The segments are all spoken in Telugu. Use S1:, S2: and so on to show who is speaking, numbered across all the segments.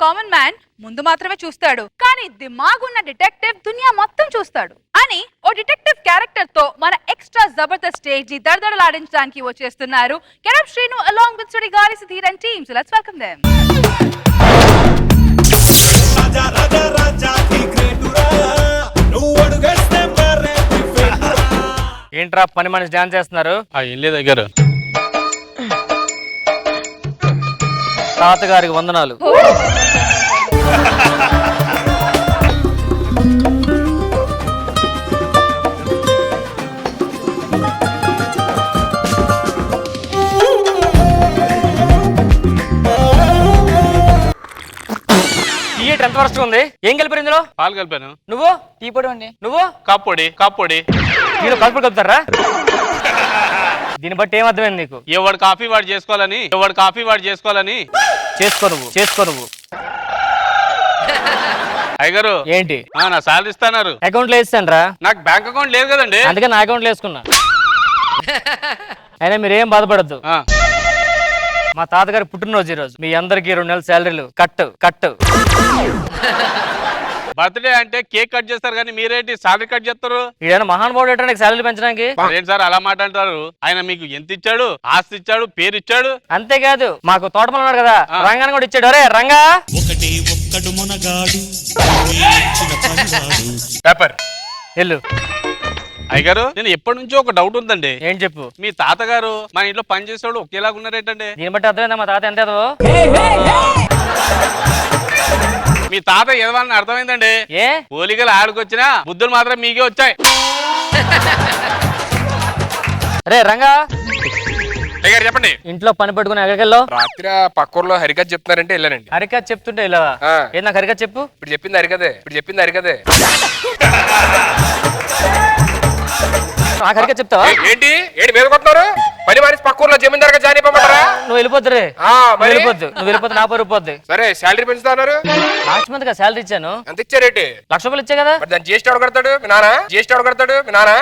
S1: కామన్ మ్యాన్ ముందు మాత్రమే చూస్తాడు, కానీ దిమాగున్న డిటెక్టివ్ దునియా మొత్తం చూస్తాడు అని ఓ డిటెక్టివ్ క్యారెక్టర్ తో మన ఎక్స్ట్రా జబర్దస్త్ స్టేజ్ ని దడదడలాడించడానికి వచ్చేస్తున్నారు getup Srinu along with Sudigali Sudheer and team. So let's welcome them.
S2: ఏంట్రా పని మనిషి డాన్స్ చేస్తున్నారు?
S3: ఏం లేదు దగ్గర
S2: తాతగారికి వందనాలు. థియేటర్ ఎంత వరకు ఉంది? ఏం కలిపారు ఇందులో?
S3: పాలు కలిపాను.
S2: నువ్వు టీ పొడి అండి, నువ్వు
S3: కాప్పొడి. కాప్పొడి
S2: మీరు కలుపుడు కలుపుతారా? దీన్ని బట్టి ఏమర్థమైంది నీకు?
S3: ఎవడు కాఫీ వాడు చేసుకోవాలని, ఎవడు కాఫీ వాడు చేసుకోవాలని.
S2: చేసుకో నువ్వు.
S3: అయ్యగారు
S2: ఏంటి?
S3: నా సాలరీ ఇస్తాన్నారు.
S2: అకౌంట్ లో వేస్తాను రా.
S3: నాకు బ్యాంక్ అకౌంట్ లేదు కదండి,
S2: అందుకే నా అకౌంట్ లో వేసుకున్నా. అయినా మీరేం బాధపడద్దు, మా తాతగారి పుట్టినరోజు ఈరోజు. మీ అందరికి 2 నెలల శాలరీలు కట్.
S3: బర్త్డే అంటే కేక్ కట్ చేస్తారు కానీ మీరేంటి సాలరీ కట్ చేస్తారు?
S2: ఈయన మహానుభావుడు ఏంటంటే శాలరీ పెంచడానికి.
S3: ఏంటి సార్ అలా మాట అంటారు? ఆయన మీకు ఎంత ఇచ్చాడు? ఆస్తి ఇచ్చాడు, పేరు ఇచ్చాడు.
S2: అంతేకాదు మాకు తోటమల్ ఉన్నాడు కదా, రంగాన్ని కూడా ఇచ్చాడు. అరే రంగా
S3: పేపర్
S2: వెళ్ళు.
S3: అయ్యగారు నేను ఎప్పటి నుంచో ఒక డౌట్ ఉందండి.
S2: ఏం చెప్పు?
S3: మీ తాతగారు మన ఇంట్లో పని చేసేవాడు ఒకేలాగా ఉన్నారేంటండి?
S2: దీన్ని బట్టి అర్థమైందా మా తాత ఎంత ఎదవో?
S3: మీ తాత ఎదవాలని అర్థమైందండి.
S2: ఏ
S3: పోలికలు ఆడుకొచ్చినా బుద్ధులు మాత్రం మీకే వచ్చాయి.
S2: అరే రంగా
S3: అయ్యగారు చెప్పండి.
S2: ఇంట్లో పని పెట్టుకుని ఎక్కడికి వెళ్ళావు?
S4: రాత్రి పక్కూర్లో హరికథ చెప్తున్నారంటే వెళ్ళానండి.
S2: హరికథ చెప్తుంటే వెళ్ళావా? ఏం నాకు హరికథ చెప్పు.
S4: ఇప్పుడు చెప్పింది హరికథే.
S2: నాకు హరికథ చెప్తావా?
S4: ఏంటి మీద కొట్టున్నారు? పని మానేసి పక్కూర్లో జమీందార్ గా జాయిన్ అయిపోమంటారా?
S2: నువ్వు వెళ్ళిపోద్దురే. నువ్వు వెళ్ళిపోద్దు నా పరువు పోద్ది.
S4: సరే శాలరీ పెంచుతా అన్నారు.
S2: లాస్ట్ మంత్ గా శాలరీ ఇచ్చాను.
S4: ఎంత ఇచ్చారేంటి?
S2: 1,00,000 రూపాయలు ఇచ్చా కదా.
S4: దాన్ని జిఎస్టీ ఎవడు కడతాడు? మీ నాన్న.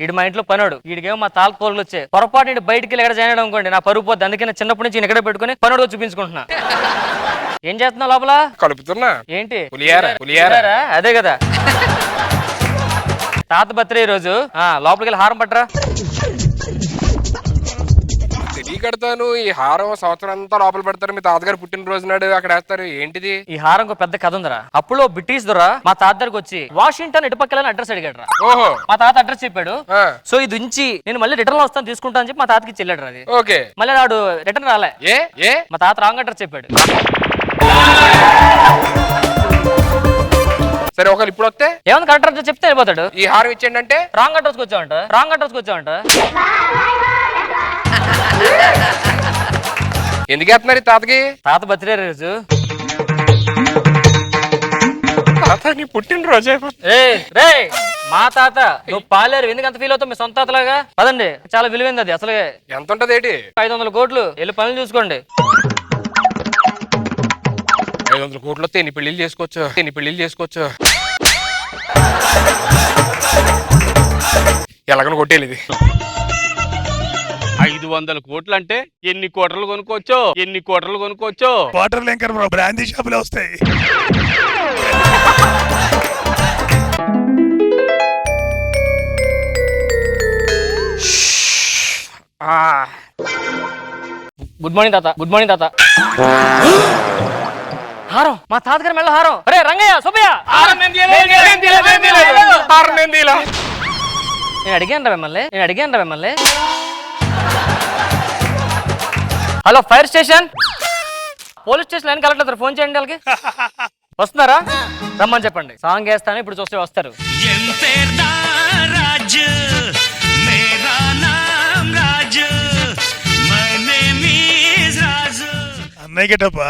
S2: వీడు మా ఇంట్లో పనోడు. వీడికేమో మా తాల కోళ్ళు వచ్చాయి. పొరపాటు ఇంటి బయటికి వెళ్ళి ఎక్కడ జాయిన్ అయ్యడం అనుకోండి నా పరువు పోద్ది. అందుకే నేను చిన్నప్పటి నుంచి ఎక్కడ పెట్టుకుని పనోడు చూపించుకుంటున్నా. ఏం చేస్తున్నావు లోపల?
S4: కలుపుతున్నా.
S2: ఏంటి?
S4: పులియారా.
S2: అదే కదా. తాత బర్త్డే ఈ రోజు. లోపలికి వెళ్ళి హారం పట్టరా.
S4: కడతాను. ఈ హారం సంవత్సరం అంతా లోపల పెడతారు. మీ తాతగారు పుట్టినరోజు నాడు అక్కడ వేస్తారు. ఏంటిది?
S2: ఈ హారం పెద్ద కథ ఉందరా. అప్పుడు బ్రిటిష్ దొర మా తాత దగ్గరకు వచ్చి వాషింగ్టన్ ఇటుపక్కలని అడ్రస్ అడిగాడు.
S4: ఓహో.
S2: మా తాత అడ్రస్ చెప్పాడు. సో ఇది ఉంచి నేను మళ్ళీ రిటర్న్ వస్తాను తీసుకుంటా అని చెప్పి మా తాతకి చెల్లాడు. అది
S4: ఓకే.
S2: మళ్ళీ వాడు రిటర్న్ రాలే.
S4: ఏ
S2: మా తాత రాంగ్ అడ్రస్ చెప్పాడు.
S4: సరే ఒకవేళ ఇప్పుడు వస్తే
S2: ఏమన్నా కరెక్ట్ అడ్రస్ చెప్తే వెళ్ళిపోతాడు.
S4: ఈ హారం ఇచ్చేయండి అంటే
S2: రాంగ్ అడ్రస్కి వచ్చావంట.
S4: ఎందుకు వేస్తున్నారు తాతకి?
S2: తాత బర్త్డే రోజు.
S4: తాత పుట్టినరోజు.
S2: మా తాత నువ్వు పాలేరు ఎందుకు అంత ఫీల్ అవుతావు? మీ సొంత తాతలాగా పదండి. చాలా విలువైంది అది. అసలు
S4: ఎంత ఉంటది?
S2: 500 కోట్లు. వెళ్ళి పనులు చూసుకోండి.
S4: 500 కోట్లు వస్తే ఎన్ని పెళ్లిళ్ళు చేసుకోవచ్చు. ఎలాగని కొట్టేది ఇది.
S3: 500 కోట్లు అంటే ఎన్ని కోటర్లు కొనుక్కోవచ్చు?
S5: వాటర్ లింకర్ బ్రాందీ షాపులో వస్తాయి.
S2: గుడ్ మార్నింగ్ తాత. హారం మా తాతగారి మెళ్ళ హారం. అరే రంగయ్య సుబ్బయ్య నేను అడిగాను రా మిమ్మల్ని. Hello fire station, police station line collector phone చేయండి. వాళ్ళకి వస్తున్నారా? రమ్మని చెప్పండి. సాంగ్ వేస్తాను, ఇప్పుడు చూస్తే వస్తారు.
S5: అన్నయ్య గెటప్ప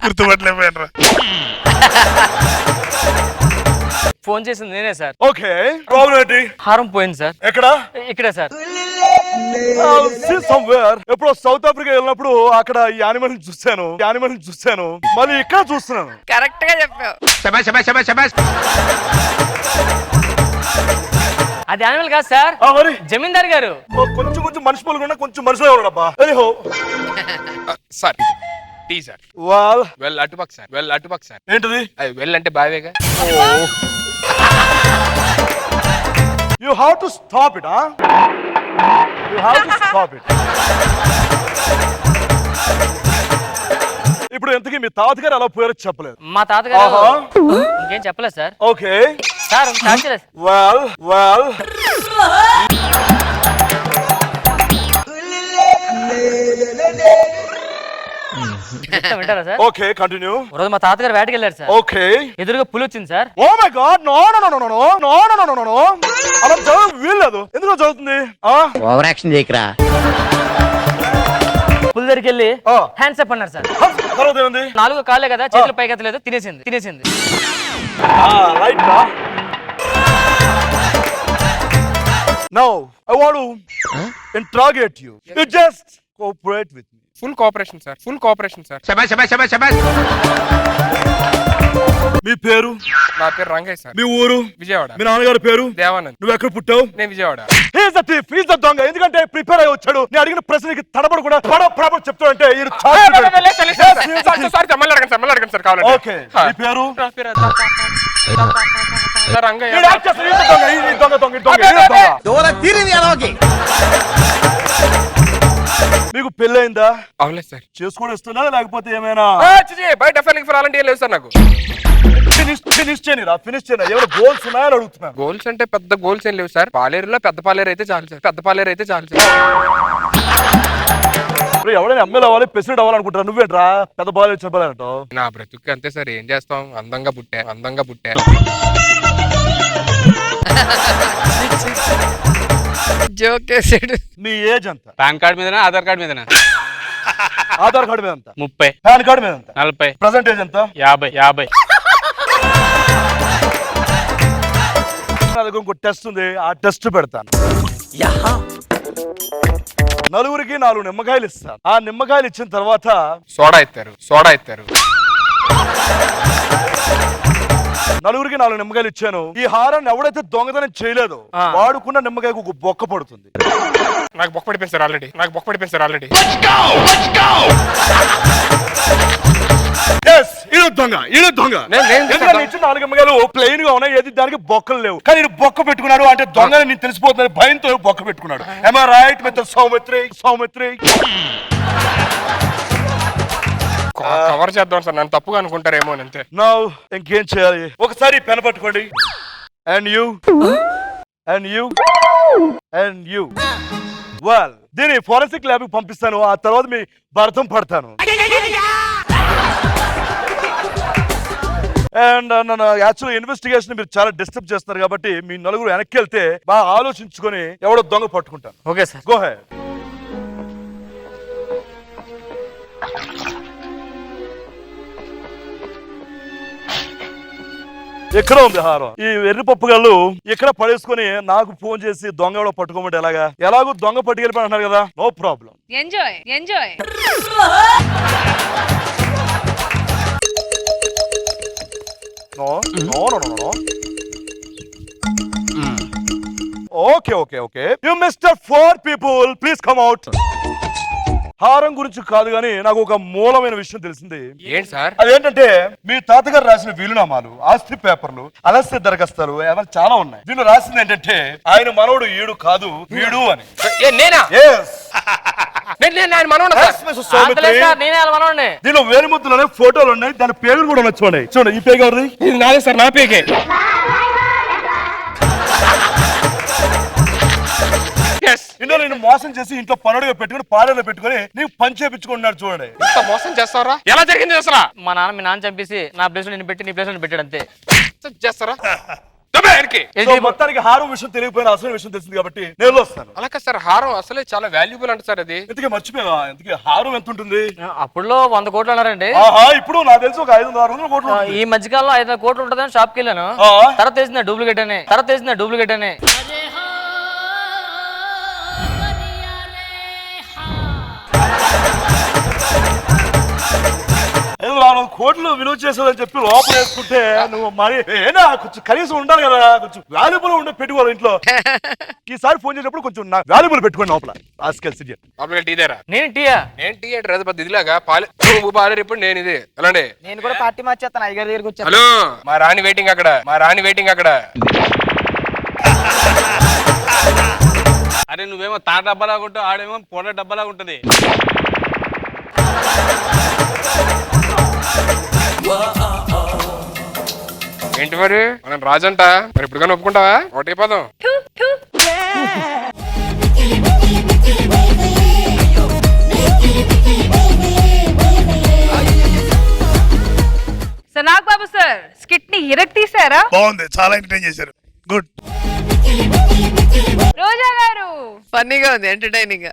S5: గుర్తుపట్టలేకపోయాను.
S2: ఫోన్ చేసింది నేనే సార్.
S5: ఓకే, ప్రాబ్లం ఏంటి?
S2: హారం పోయింది సార్.
S5: ఎక్కడ?
S2: ఇక్కడే సార్.
S5: ఎప్పుడో సౌత్ ఆఫ్రికా వెళ్ళినప్పుడు అక్కడ ఈ యానిమల్ చూశాను. మళ్ళీ ఇక్కడ చూస్తున్నాను.
S1: కరెక్ట్ గా చెప్పావు.
S2: అది యానిమల్ కాదు సార్,
S5: మరి
S2: జమీందార్ గారు.
S5: కొంచెం కొంచెం మనిషి పలుకున్నా కొంచెం మనిషిలో ఉన్నాడబ్బా. Anyhow
S4: sir tea sir.
S5: Wall
S4: well అటుపక్క సార్. వెల్ అటుపక్క సార్.
S5: ఏంటిది?
S4: అది వెల్ అంటే బావేగా.
S5: You have to stop it, huh? You have to stop it. ఇప్పుడు ఎంతకీ మీ తాతగారు అలా పోయారో చెప్పలేదు.
S2: మా తాతగారు
S5: ఆహా.
S2: ఇంకేం చెప్పలేదు సార్.
S5: ఓకే
S2: సార్ స్టార్ట్ చేయలేదు.
S5: well
S2: చెప్తా వింటారా సార్?
S5: Okay continue.
S2: రోజు మా తాతగారు వేటకి వెళ్ళారు సార్.
S5: ఓకే
S2: ఎదురుగా పులి వచ్చింది sir.
S5: Oh my god no no no no no no no no no no అలా జరగదు, వీల్లేదు. ఎందుకు జరుగుతుంది?
S6: ఓవర్ యాక్షన్ చేయకరా.
S2: పులి దగ్గరికి వెళ్ళి
S5: ఆ.
S2: హ్యాండ్స్ అప్ అన్నారు సార్.
S5: తర్వాత ఏముంది?
S2: 4 కాళ్ళే కదా, చేతులు పైకి ఎత్తలేదు, తినేసింది.
S5: రైట్ రా. Now I want to interrogate you. You just cooperate with me.
S4: Full cooperation sir. Full cooperation sir.
S5: మీ పేరు?
S4: నా పేరు రంగయ్య సార్.
S5: మీ ఊరు?
S4: విజయవాడ.
S5: మీ నాన్నగారి పేరు?
S4: దేవానంద్.
S5: నువ్వు ఎక్కడ పుట్టావు?
S4: నేను Vijayawada.
S5: He's the thief. He's the దొంగ. ఎందుకంటే ప్రిపేర్ అయ్యి వచ్చాడు. నేను అడిగిన ప్రశ్నకి తడబడకుండా ప్రాపర్ చెప్తాడంటే
S4: మళ్ళీ సార్ కావాలంటే.
S5: ఓకే మీ పేరు?
S4: నా పేరు రంగయ్య.
S5: ఈడు యాక్ట్ చేస్తాడు. ఈడు దొంగ. ఈడు దొంగ. ఈడు దొంగ. మీకు పెళ్ళైందా?
S4: అవులేదు సార్.
S5: చేసుకోవడం ఇస్తున్నా లేకపోతే ఏమైనా?
S4: బయట ఫర్ అలాంటి ఏం లేవు సార్ నాకు.
S5: ఫినిష్ చేయరా. ఎవరు గోల్స్ ఉన్నాయని అడుగుతున్నారు.
S4: గోల్స్ అంటే పెద్ద గోల్స్ ఏం లేవు సార్. పాలేరులో పెద్ద పాలేరు అయితే చాలు సార్. పెద్ద పాలేరు అయితే చాలు సార్.
S5: ఇప్పుడు ఎవడైనా ఎమ్మెల్యే అవ్వాలి, ప్రెసిడెంట్ అవ్వాలనుకుంటారా? నువ్వేంట్రా పెద్ద బాగా చెప్పాలంటావు?
S4: నా బ్రతుక్కి అంతే సార్. ఏం చేస్తాం, అందంగా పుట్టా. జోకేసాడు.
S5: మీ ఏజ్ ఎంత?
S3: పాన్ కార్డ్ మీదనా ఆధార్ కార్డ్ మీదనా?
S5: ఆధార్ కార్డు మీద ఎంత?
S3: 30.
S5: పాన్ కార్డు మీద ఎంత?
S3: 40.
S5: ప్రెసెంట్ ఏజ్ ఎంత?
S3: 50.
S5: నా దగ్గర ఇంకో టెస్ట్ ఉంది, ఆ టెస్ట్ పెడతాను. నలుగురికి 4 నిమ్మకాయలు ఇస్తాను. ఆ నిమ్మకాయలు ఇచ్చిన తర్వాత
S4: సోడా ఎత్తారు.
S5: నలుగురికి 4 నిమ్మకాయలు ఇచ్చాను. ఈ హారాన్ని ఎవడైతే దొంగతనం చేయలేదో వాడుకున్న నిమ్మకాయకు ఒక బొక్క పడుతుంది.
S4: నాకు బొక్క పడిపోయింది సార్ ఆల్రెడీ.
S5: ఈడు దొంగ. ఎందుకంటే ఇచ్చిన 4 నిమ్మకాయలు ప్లెయిన్ గా ఉన్నాయి, ఏది దానికి బొక్కలు లేవు. కానీ ఈడు బొక్క పెట్టుకున్నాడు అంటే దొంగని నేను తెలిసిపోతుంది భయంతో బొక్క పెట్టుకున్నాడు. Am I right, Mr. Saumitri?
S4: Cover చేద్దాం సార్, నన్ను తప్పుగా అనుకుంటారేమో అంతే.
S5: Now ఇంకేం చేయాలి? ఒకసారి పెన్ పట్టుకోండి. And you. Well, దీన్ని ఫోరెన్సిక్ ల్యాబ్ కి పంపిస్తాను. ఆ తర్వాత మీ భరతం పడతాను. అండ్ నన్ను యాక్చువల్ ఇన్వెస్టిగేషన్ మీరు చాలా డిస్టర్బ్ చేస్తున్నారు కాబట్టి మీ నలుగురు వెనక్కి వెళ్తే బాగా ఆలోచించుకొని ఎవడో దొంగ పట్టుకుంటాను.
S2: Okay sir.
S5: Go head. ఎక్కడ ఉంది హారం? ఈ వెర్రి పప్పుగాళ్ళు ఇక్కడ పడేసుకొని నాకు ఫోన్ చేసి దొంగ ఎవడో పట్టుకోమంటే ఎలాగో దొంగ పట్టుకెళ్ళిపోయి అంటున్నారు కదా. No problem.
S1: Enjoy.
S5: No. Okay. You Mr. 4 people, please come out. హారం గురించి కాదు గానీ నాకు ఒక మూలమైన విషయం తెలిసింది.
S4: ఏంటి సార్?
S5: అదేంటంటే మీ తాతగారు రాసిన వీలునామాలు, ఆస్తి పేపర్లు, అలస్య దరఖాస్తులు ఏమైనా చాలా ఉన్నాయి. దీనిలో రాసింది ఏంటంటే ఆయన మనవడు ఈడు కాదు వీడు అని.
S4: నేనా?
S5: Yes.
S2: నేనే మనవాడిని.
S5: దీనిలో వేలిముద్దులోనే ఫోటోలు ఉన్నాయి, దాని పేర్లు కూడా ఉన్నాయి. చూడండి ఈ పేరు ఎవరిది?
S4: ఇది నాదే సార్. నా పేకే.
S5: ఇంట్లో నేను మోసం చేసి ఇంట్లో పనుడుగా పెట్టుకుని పాలెలో పెట్టుకుని నీకు పని చేపించుకుంటున్నాడు. చూడండి
S4: ఇంత మోసం చేస్తారా? ఎలా జరిగింది అసలు?
S2: మా నాన్న చంపేసి నా ప్లేస్ లో నేను పెట్టి నీ ప్లేస్ లో పెట్టాడు అంతే.
S4: చేస్తారా?
S5: మొత్తానికి హారం విషయం తెలియకపోయిన అసలు విషయం తెలిసింది కాబట్టి నేను వస్తాను.
S4: అలా కదా సార్, హారం అసలే చాలా వాల్యుబుల్ అంట సార్. అది
S5: ఎందుకే మర్చిపోయావా? ఎందుకే హారం ఎంత ఉంటుంది?
S2: అప్పుడులో 100 కోట్లు అన్నారండి.
S5: ఇప్పుడు నాకు తెలిసి ఒక 500-600 కోట్లు.
S2: ఈ మధ్యకాలంలో 500 కోట్లు ఉంటుందని షాప్కి వెళ్ళాను. తర్వాత తెలిసిందా డూప్లికేట్ అని.
S5: 400 కోట్లు విలువ చేసేదని చెప్పి లోపల వేసుకుంటే నువ్వు మరి ఏనా కొంచెం కనీసం ఉండాలి కదా, కొంచెం వాల్యుబుల్ ఉండే పెట్టుకోవాలి ఇంట్లో. ఈసారి ఫోన్ చేసినప్పుడు కొంచెం నా వాల్యుబుల్ పెట్టుకోండి లోపల.
S4: లోపల టీ దేరా
S2: నేను టీయా
S4: నేను టీ అంటే పెద్ద ఇదిలాగా పాలు నువ్వు పాలేరు ఇప్పుడు నేను ఇది అలాంటి.
S7: నేను కూడా పార్టీ మార్చేస్తాను అయ్యగారి దగ్గరికి వచ్చాను.
S4: హలో మా రాణి వెయిటింగ్ అక్కడ.
S3: అరే నువ్వేమో తాట డబ్బాలాగా ఉంటావు, ఆడేమో పొడ డబ్బాలాగా ఉంటది.
S4: ఏంటి మరి మనం రాజంట మరి ఇప్పుడు కానీ ఒప్పుకుంటావా? ఒకటి పదం.
S1: సార్ నాగబాబు సార్ స్కిట్ ని ఇరక్ తీసారా?
S5: బాగుంది, చాలా ఎంటర్టైన్ చేశారు. గుడ్.
S1: రోజా గారు
S8: ఫన్నీగా ఉంది, ఎంటర్టైనింగ్ గా.